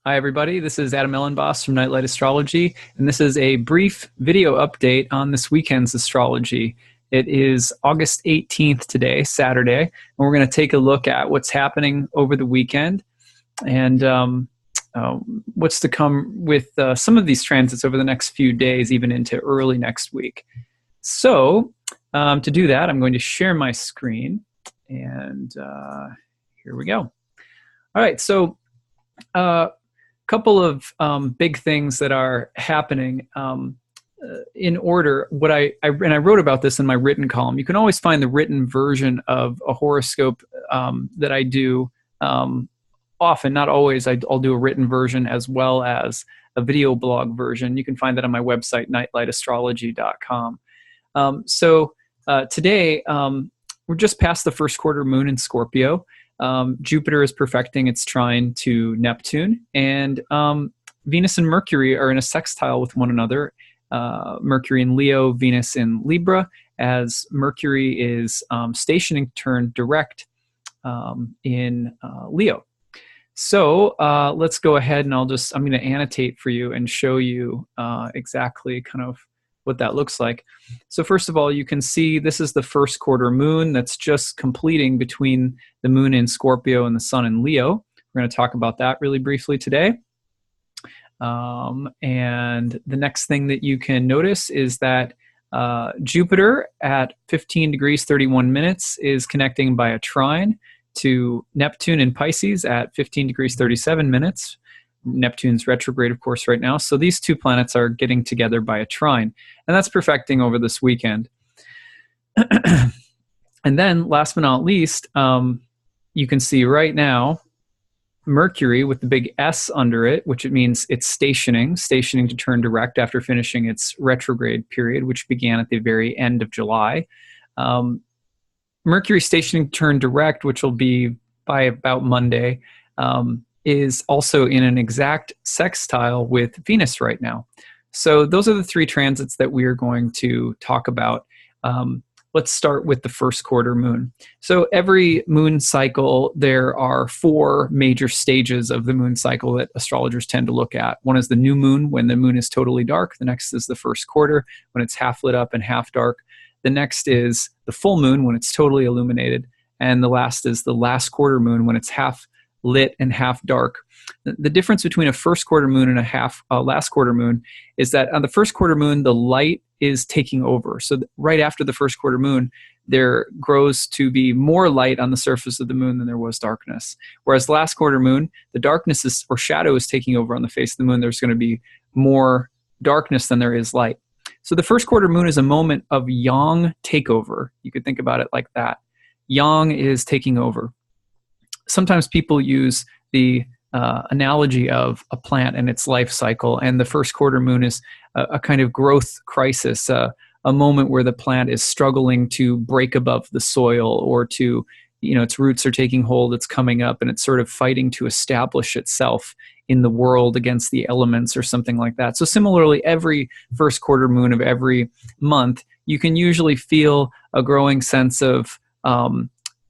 Hi, everybody. This is Adam Elenbaas from Nightlight Astrology, and this is a brief video update on this weekend's astrology. It is August 18th today, Saturday, and we're going to take a look at what's happening over the weekend and what's to come with some of these transits over the next few days, even into early next week. So to do that, I'm going to share my screen, and here we go. All right, so couple of big things that are happening in order. What I wrote about this in my written column. You can always find the written version of a horoscope that I do often, not always. I'll do a written version as well as a video blog version. You can find that on my website, nightlightastrology.com. So today, we're just past the first quarter moon in Scorpio. Jupiter is perfecting its trine to Neptune, and Venus and Mercury are in a sextile with one another. Mercury in Leo, Venus in Libra, as Mercury is stationing to turn direct in Leo. So let's go ahead, and I'm going to annotate for you and show you exactly kind of what that looks like. So first of all, you can see this is the first quarter moon that's just completing between the moon in Scorpio and the sun in Leo. We're going to talk about that really briefly today. And the next thing that you can notice is that Jupiter at 15 degrees 31 minutes is connecting by a trine to Neptune in Pisces at 15 degrees 37 minutes. Neptune's retrograde, of course, right now. So these two planets are getting together by a trine, and that's perfecting over this weekend. And then, last but not least, you can see right now Mercury with the big S under it, which it means it's stationing to turn direct after finishing its retrograde period, which began at the very end of July. Mercury stationing to turn direct, which will be by about Monday, is also in an exact sextile with Venus right now. So those are the three transits that we are going to talk about. Let's start with the first quarter moon. So every moon cycle, there are four major stages of the moon cycle that astrologers tend to look at. One is the new moon, when the moon is totally dark. The next is the first quarter, when it's half lit up and half dark. The next is the full moon, when it's totally illuminated. And the last is the last quarter moon, when it's half lit and half dark. The difference between a first quarter moon and a last quarter moon is that on the first quarter moon, the light is taking over. So right after the first quarter moon, there grows to be more light on the surface of the moon than there was darkness. Whereas the last quarter moon, the darkness or shadow is taking over on the face of the moon. There's going to be more darkness than there is light. So the first quarter moon is a moment of yang takeover. You could think about it like that. Yang is taking over. Sometimes people use the analogy of a plant and its life cycle, and the first quarter moon is a kind of growth crisis, a moment where the plant is struggling to break above the soil, or to, its roots are taking hold, it's coming up, and it's sort of fighting to establish itself in the world against the elements or something like that. So similarly, every first quarter moon of every month, you can usually feel a growing sense of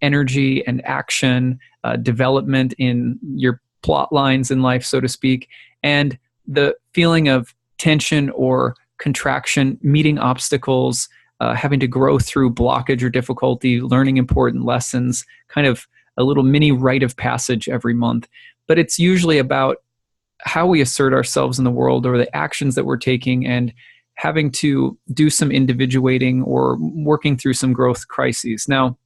energy and action, development in your plot lines in life, so to speak, and the feeling of tension or contraction, meeting obstacles, having to grow through blockage or difficulty, learning important lessons, kind of a little mini rite of passage every month. But it's usually about how we assert ourselves in the world, or the actions that we're taking, and having to do some individuating or working through some growth crises. Now,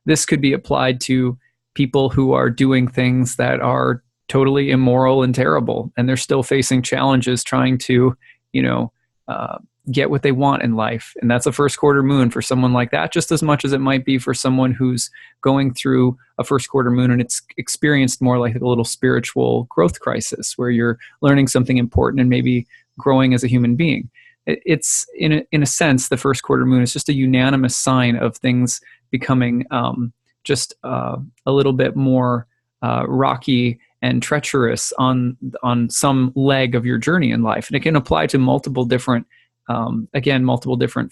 this could be applied to people who are doing things that are totally immoral and terrible, and they're still facing challenges trying to, get what they want in life. And that's a first quarter moon for someone like that, just as much as it might be for someone who's going through a first quarter moon and it's experienced more like a little spiritual growth crisis, where you're learning something important and maybe growing as a human being. It's in a sense, the first quarter moon is just a unanimous sign of things becoming just a little bit more rocky and treacherous on some leg of your journey in life. And it can apply to multiple different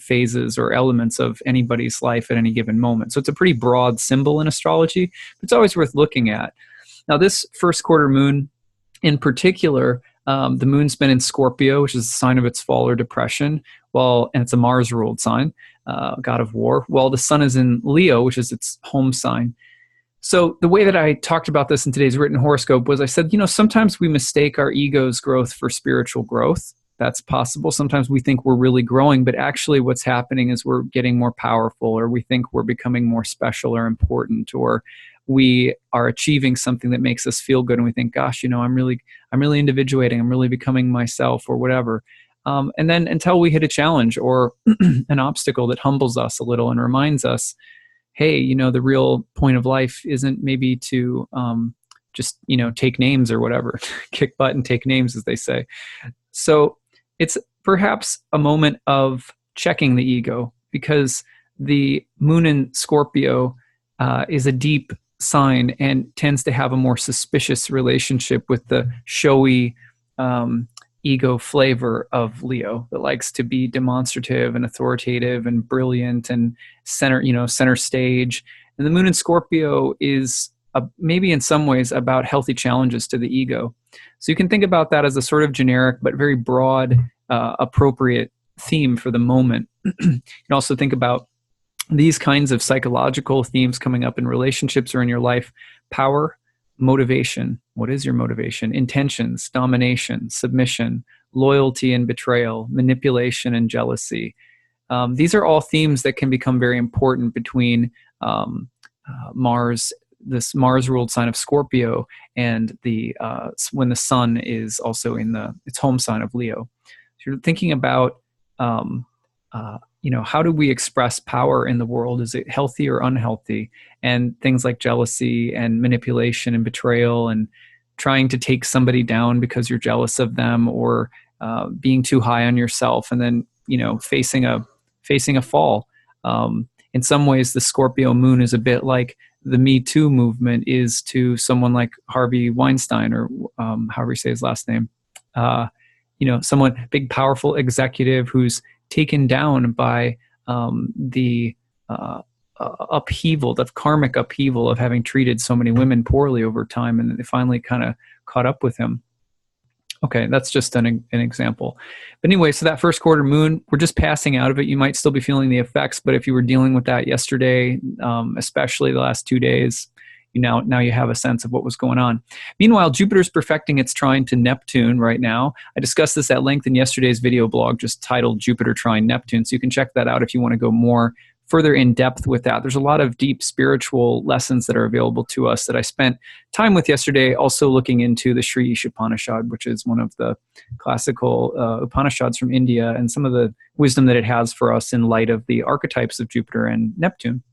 phases or elements of anybody's life at any given moment. So it's a pretty broad symbol in astrology, but it's always worth looking at. Now, this first quarter moon In particular, the moon's been in Scorpio, which is a sign of its fall or depression, and it's a Mars-ruled sign, god of war, while the sun is in Leo, which is its home sign. So the way that I talked about this in today's written horoscope was I said, sometimes we mistake our ego's growth for spiritual growth. That's possible. Sometimes we think we're really growing, but actually what's happening is we're getting more powerful, or we think we're becoming more special or important, or we are achieving something that makes us feel good. And we think, gosh, I'm really individuating. I'm really becoming myself, or whatever. And then until we hit a challenge or an obstacle that humbles us a little and reminds us, hey, the real point of life isn't maybe to just, take names or whatever, kick butt and take names, as they say. So it's perhaps a moment of checking the ego, because the moon in Scorpio is a deep sign and tends to have a more suspicious relationship with the showy ego flavor of Leo, that likes to be demonstrative and authoritative and brilliant and center stage. And the moon in Scorpio is maybe in some ways about healthy challenges to the ego. So you can think about that as a sort of generic but very broad, appropriate theme for the moment. You can also think about these kinds of psychological themes coming up in relationships or in your life: power, motivation. What is your motivation? Intentions, domination, submission, loyalty and betrayal, manipulation and jealousy. These are all themes that can become very important between Mars, this Mars-ruled sign of Scorpio, and when the sun is also in its home sign of Leo. So you're thinking about how do we express power in the world? Is it healthy or unhealthy? And things like jealousy and manipulation and betrayal and trying to take somebody down because you're jealous of them, or being too high on yourself and then, facing a fall. In some ways, the Scorpio moon is a bit like the Me Too movement is to someone like Harvey Weinstein, or however you say his last name. Someone, big, powerful executive who's taken down by the upheaval, the karmic upheaval of having treated so many women poorly over time, and they finally kind of caught up with him. Okay, that's just an example. But anyway, so that first quarter moon, we're just passing out of it. You might still be feeling the effects, but if you were dealing with that yesterday, especially the last 2 days, now you have a sense of what was going on. Meanwhile, Jupiter's perfecting its trine to Neptune right now. I discussed this at length in yesterday's video blog, just titled Jupiter Trine Neptune. So you can check that out if you want to go further in depth with that. There's a lot of deep spiritual lessons that are available to us that I spent time with yesterday, also looking into the Sri Upanishad, which is one of the classical Upanishads from India, and some of the wisdom that it has for us in light of the archetypes of Jupiter and Neptune.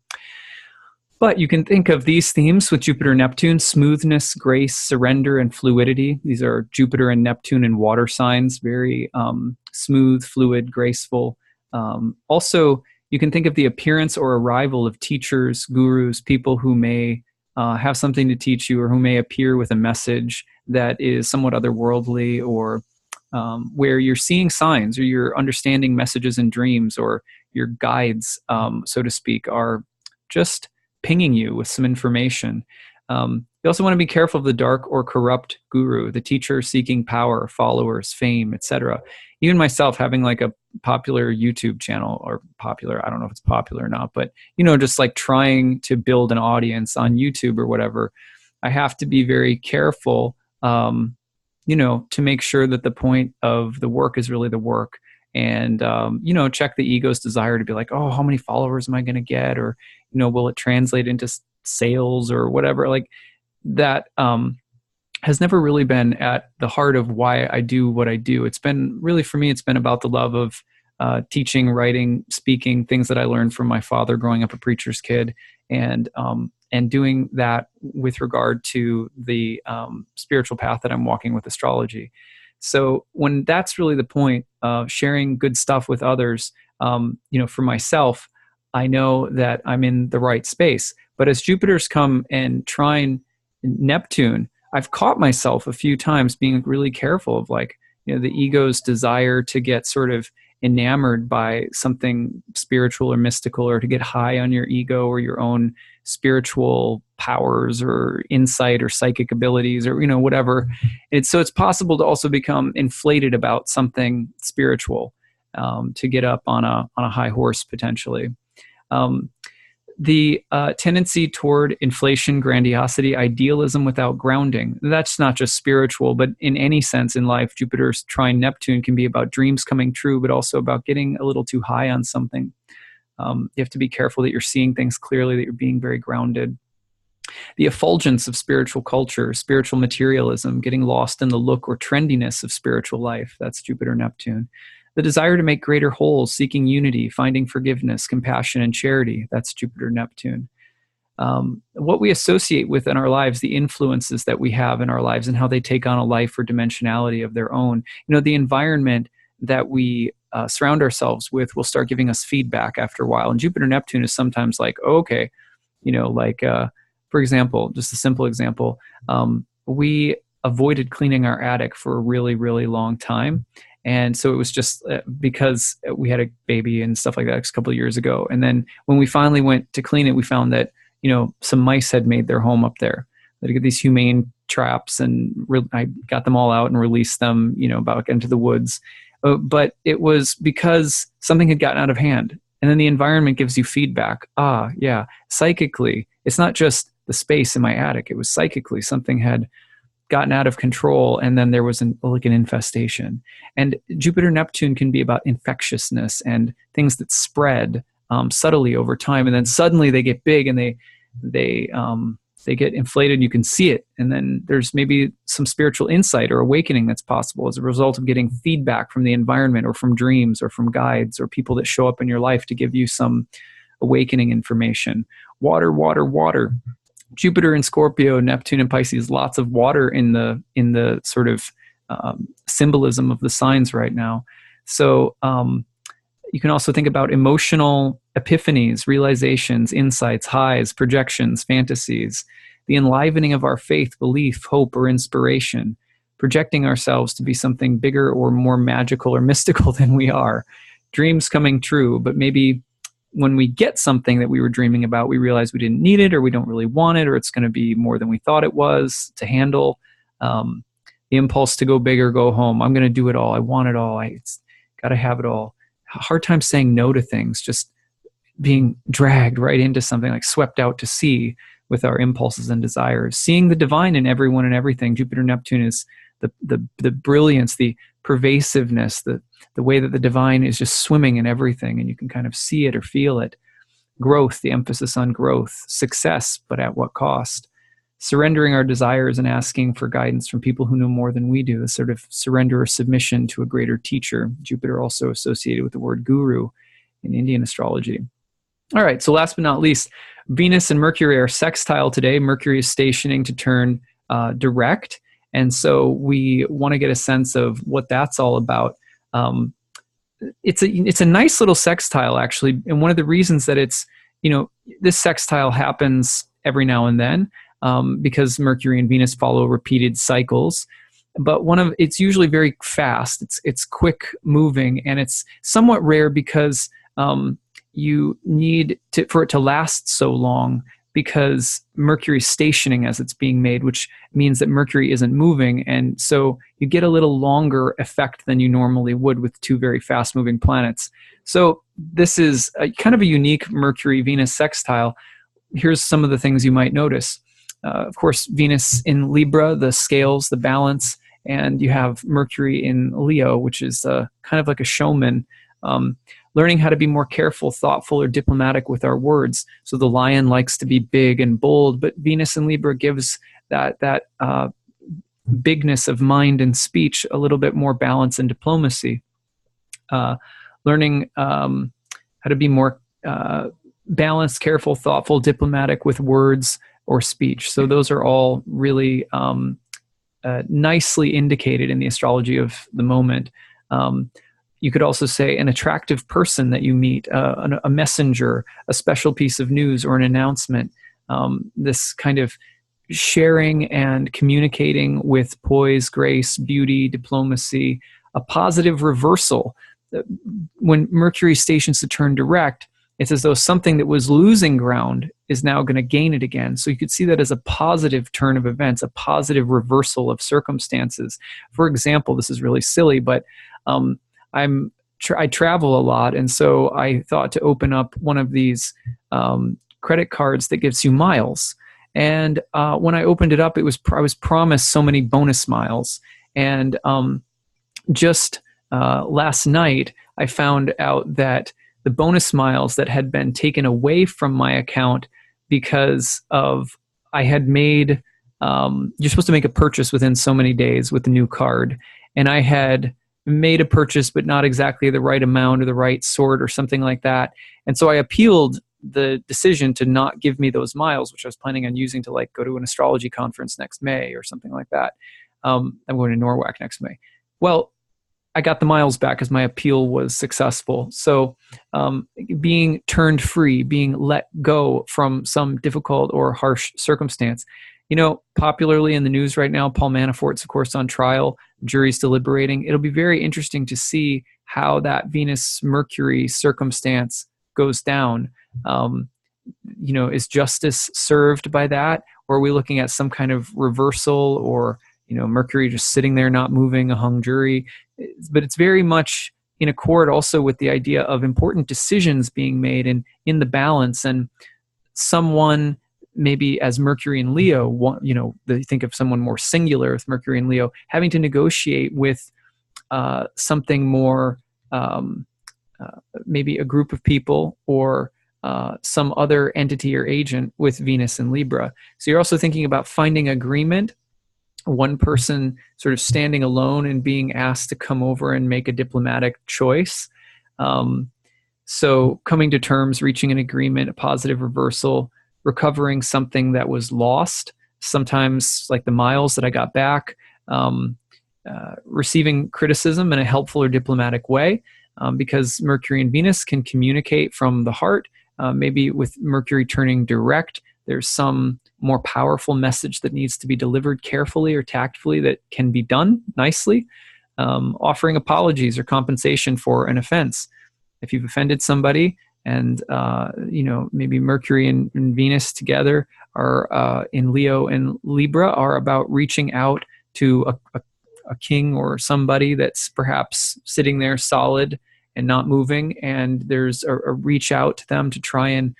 But you can think of these themes with Jupiter and Neptune: smoothness, grace, surrender, and fluidity. These are Jupiter and Neptune in water signs, very smooth, fluid, graceful. Also, you can think of the appearance or arrival of teachers, gurus, people who may have something to teach you, or who may appear with a message that is somewhat otherworldly, or where you're seeing signs, or you're understanding messages in dreams, or your guides, so to speak, are just pinging you with some information. You also want to be careful of the dark or corrupt guru, the teacher seeking power, followers, fame, etc. Even myself, having like a popular YouTube channel, or popular, I don't know if it's popular or not, but just like trying to build an audience on YouTube or whatever, I have to be very careful, to make sure that the point of the work is really the work. And, check the ego's desire to be like, oh, how many followers am I going to get? Or, will it translate into sales or whatever? Like that has never really been at the heart of why I do what I do. It's been really, for me, it's been about the love of teaching, writing, speaking, things that I learned from my father growing up a preacher's kid, and doing that with regard to the spiritual path that I'm walking with astrology. So when that's really the point of sharing good stuff with others, for myself, I know that I'm in the right space. But as Jupiter's come and trine Neptune, I've caught myself a few times being really careful of like, the ego's desire to get sort of enamored by something spiritual or mystical, or to get high on your ego or your own spiritual powers or insight or psychic abilities, or whatever. So it's possible to also become inflated about something spiritual, to get up on a high horse potentially. The tendency toward inflation, grandiosity, idealism without grounding. That's not just spiritual, but in any sense in life. Jupiter's trine Neptune can be about dreams coming true, but also about getting a little too high on something. You have to be careful that you're seeing things clearly, that you're being very grounded. The effulgence of spiritual culture, spiritual materialism, getting lost in the look or trendiness of spiritual life. That's Jupiter Neptune. The desire to make greater wholes, seeking unity, finding forgiveness, compassion, and charity. That's Jupiter Neptune. What we associate with in our lives, the influences that we have in our lives and how they take on a life or dimensionality of their own. The environment that we surround ourselves with will start giving us feedback after a while. And Jupiter Neptune is sometimes like, oh, okay, for example, just a simple example, we avoided cleaning our attic for a really, really long time. And so it was just because we had a baby and stuff like that a couple of years ago. And then when we finally went to clean it, we found that, some mice had made their home up there. They get these humane traps, and I got them all out and released them, back into the woods. But it was because something had gotten out of hand. And then the environment gives you feedback. Yeah, psychically, it's not just the space in my attic. It was psychically something had gotten out of control, and then there was an infestation. And Jupiter Neptune can be about infectiousness and things that spread subtly over time, and then suddenly they get big and they get inflated, and you can see it. And then there's maybe some spiritual insight or awakening that's possible as a result of getting feedback from the environment, or from dreams, or from guides, or people that show up in your life to give you some awakening information. Water, water, water. Jupiter in Scorpio, Neptune in Pisces, lots of water in the sort of symbolism of the signs right now. So you can also think about emotional epiphanies, realizations, insights, highs, projections, fantasies, the enlivening of our faith, belief, hope, or inspiration, projecting ourselves to be something bigger or more magical or mystical than we are, dreams coming true, but maybe when we get something that we were dreaming about, we realize we didn't need it, or we don't really want it, or it's going to be more than we thought it was to handle. The impulse to go big or go home. I'm going to do it all. I want it all. It's got to have it all. Hard time saying no to things, just being dragged right into something, like swept out to sea with our impulses and desires. Seeing the divine in everyone and everything. Jupiter Neptune is the brilliance, the pervasiveness, the way that the divine is just swimming in everything, and you can kind of see it or feel it. Growth, the emphasis on growth. Success, but at what cost? Surrendering our desires and asking for guidance from people who know more than we do, a sort of surrender or submission to a greater teacher. Jupiter also associated with the word guru in Indian astrology. All right, so last but not least, Venus and Mercury are sextile today. Mercury is stationing to turn direct, and so we want to get a sense of what that's all about. It's a nice little sextile, actually, and one of the reasons that it's, this sextile happens every now and then, because Mercury and Venus follow repeated cycles. But it's usually very fast. It's quick moving, and it's somewhat rare because you need for it to last so long, because Mercury's stationing as it's being made, which means that Mercury isn't moving, and so you get a little longer effect than you normally would with two very fast-moving planets. So this is kind of a unique Mercury-Venus sextile. Here's some of the things you might notice. Of course, Venus in Libra, the scales, the balance, and you have Mercury in Leo, which is kind of like a showman, learning how to be more careful, thoughtful, or diplomatic with our words. So the lion likes to be big and bold, but Venus in Libra gives that bigness of mind and speech a little bit more balance and diplomacy. Learning how to be more balanced, careful, thoughtful, diplomatic with words or speech. So those are all really nicely indicated in the astrology of the moment. You could also say an attractive person that you meet, a messenger, a special piece of news, or an announcement. This kind of sharing and communicating with poise, grace, beauty, diplomacy, a positive reversal. When Mercury stations to turn direct, it's as though something that was losing ground is now going to gain it again. So you could see that as a positive turn of events, a positive reversal of circumstances. For example, this is really silly, but I travel a lot, and so I thought to open up one of these credit cards that gives you miles. And when I opened it up, I was promised so many bonus miles. And just last night, I found out that the bonus miles that had been taken away from my account because of I had made, you're supposed to make a purchase within so many days with the new card. And I had made a purchase, but not exactly the right amount or the right sort or something like that. And so I appealed the decision to not give me those miles, which I was planning on using to like go to an astrology conference next May or something like that. I'm going to Norwalk next May. Well, I got the miles back because my appeal was successful. So being turned free, being let go from some difficult or harsh circumstance. You know, popularly in the news right now, Paul Manafort's, of course, on trial. Jury's deliberating. It'll be very interesting to see how that Venus-Mercury circumstance goes down. You know, is justice served by that? Or are we looking at some kind of reversal or, you know, Mercury just sitting there not moving, a hung jury? But it's very much in accord also with the idea of important decisions being made and in the balance. And someone maybe as Mercury and Leo, you know, they think of someone more singular with Mercury and Leo, having to negotiate with something more, maybe a group of people or some other entity or agent with Venus and Libra. So you're also thinking about finding agreement, one person sort of standing alone and being asked to come over and make a diplomatic choice. So coming to terms, reaching an agreement, a positive reversal, recovering something that was lost, sometimes like the miles that I got back, receiving criticism in a helpful or diplomatic way, because Mercury and Venus can communicate from the heart. Maybe with Mercury turning direct, there's some more powerful message that needs to be delivered carefully or tactfully that can be done nicely. Offering apologies or compensation for an offense. If you've offended somebody, and you know, maybe Mercury and Venus together are in Leo and Libra are about reaching out to a king or somebody that's perhaps sitting there solid and not moving, and there's a reach out to them to try and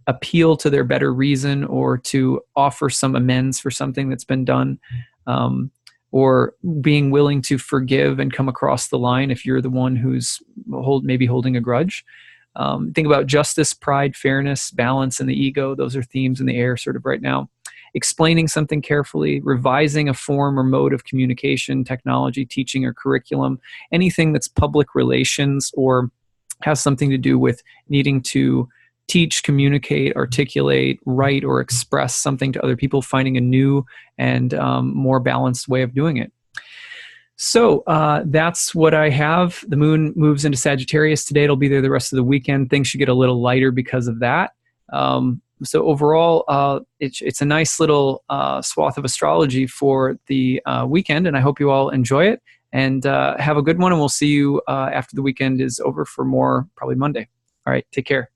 appeal to their better reason or to offer some amends for something that's been done, or being willing to forgive and come across the line if you're the one who's maybe holding a grudge. Think about justice, pride, fairness, balance, and the ego. Those are themes in the air sort of right now. Explaining something carefully, revising a form or mode of communication, technology, teaching, or curriculum, anything that's public relations or has something to do with needing to teach, communicate, articulate, write, or express something to other people, finding a new and more balanced way of doing it. So that's what I have. The moon moves into Sagittarius today. It'll be there the rest of the weekend. Things should get a little lighter because of that. So overall, it's a nice little swath of astrology for the weekend, and I hope you all enjoy it. And have a good one, and we'll see you after the weekend is over for more, probably Monday. All right, take care.